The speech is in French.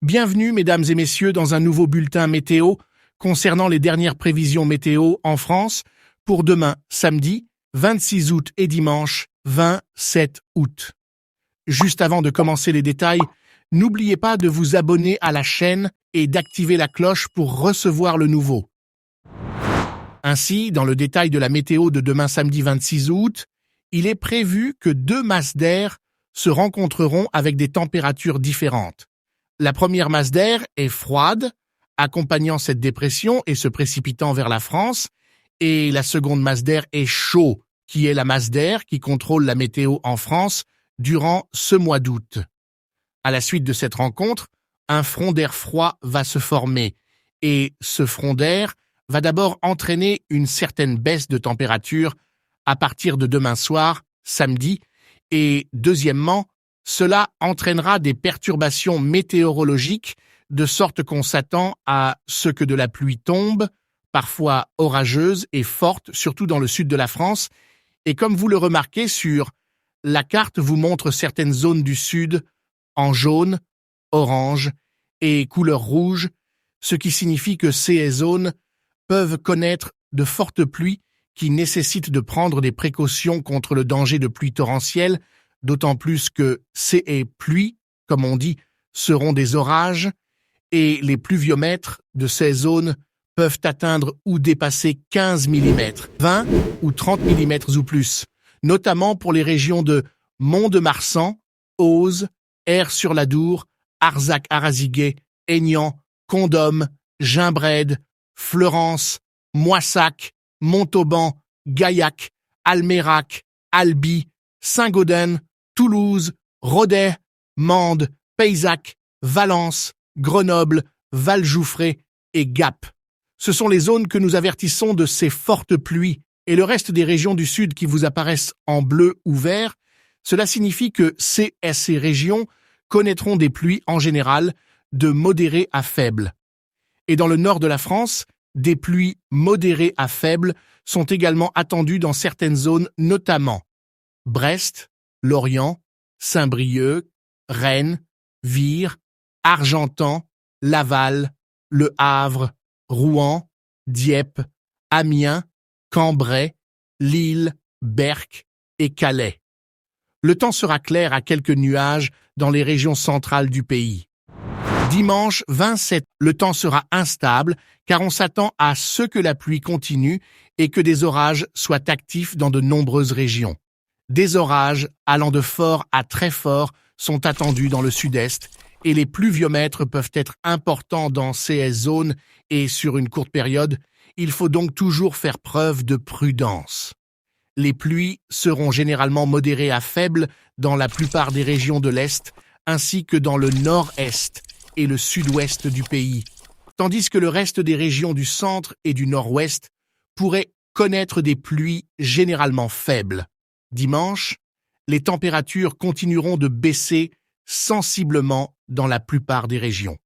Bienvenue, mesdames et messieurs, dans un nouveau bulletin météo concernant les dernières prévisions météo en France pour demain, samedi, 26 août et dimanche, 27 août. Juste avant de commencer les détails, n'oubliez pas de vous abonner à la chaîne et d'activer la cloche pour recevoir le nouveau. Ainsi, dans le détail de la météo de demain samedi 26 août, il est prévu que deux masses d'air se rencontreront avec des températures différentes. La première masse d'air est froide, accompagnant cette dépression et se précipitant vers la France, et la seconde masse d'air est chaud, qui est la masse d'air qui contrôle la météo en France durant ce mois d'août. À la suite de cette rencontre, un front d'air froid va se former, et ce front d'air va d'abord entraîner une certaine baisse de température à partir de demain soir, samedi, et deuxièmement, cela entraînera des perturbations météorologiques de sorte qu'on s'attend à ce que de la pluie tombe, parfois orageuse et forte, surtout dans le sud de la France. Et comme vous le remarquez sur la carte, vous montre certaines zones du sud en jaune, orange et couleur rouge, ce qui signifie que ces zones peuvent connaître de fortes pluies qui nécessitent de prendre des précautions contre le danger de pluie torrentielle, d'autant plus que ces pluies, comme on dit, seront des orages, et les pluviomètres de ces zones peuvent atteindre ou dépasser 15 mm, 20 ou 30 mm ou plus, notamment pour les régions de Mont-de-Marsan, Auze, Aire-sur-l'Adour, Arzac-Arasiguet, Aignan, Condom, Gimbrède, Fleurance, Moissac, Montauban, Gaillac, Almérac, Albi, Saint-Gaudens, Toulouse, Rodez, Mende, Payzac, Valence, Grenoble, Vallejouffré et Gap. Ce sont les zones que nous avertissons de ces fortes pluies, et le reste des régions du sud qui vous apparaissent en bleu ou vert, cela signifie que ces régions connaîtront des pluies en général de modérées à faibles. Et dans le nord de la France, des pluies modérées à faibles sont également attendues dans certaines zones, notamment Brest, Lorient, Saint-Brieuc, Rennes, Vire, Argentan, Laval, Le Havre, Rouen, Dieppe, Amiens, Cambrai, Lille, Berck et Calais. Le temps sera clair à quelques nuages dans les régions centrales du pays. Dimanche 27, le temps sera instable car on s'attend à ce que la pluie continue et que des orages soient actifs dans de nombreuses régions. Des orages allant de fort à très fort sont attendus dans le sud-est et les pluviomètres peuvent être importants dans ces zones et sur une courte période, il faut donc toujours faire preuve de prudence. Les pluies seront généralement modérées à faibles dans la plupart des régions de l'Est ainsi que dans le nord-est et le sud-ouest du pays, tandis que le reste des régions du centre et du nord-ouest pourraient connaître des pluies généralement faibles. Dimanche, les températures continueront de baisser sensiblement dans la plupart des régions.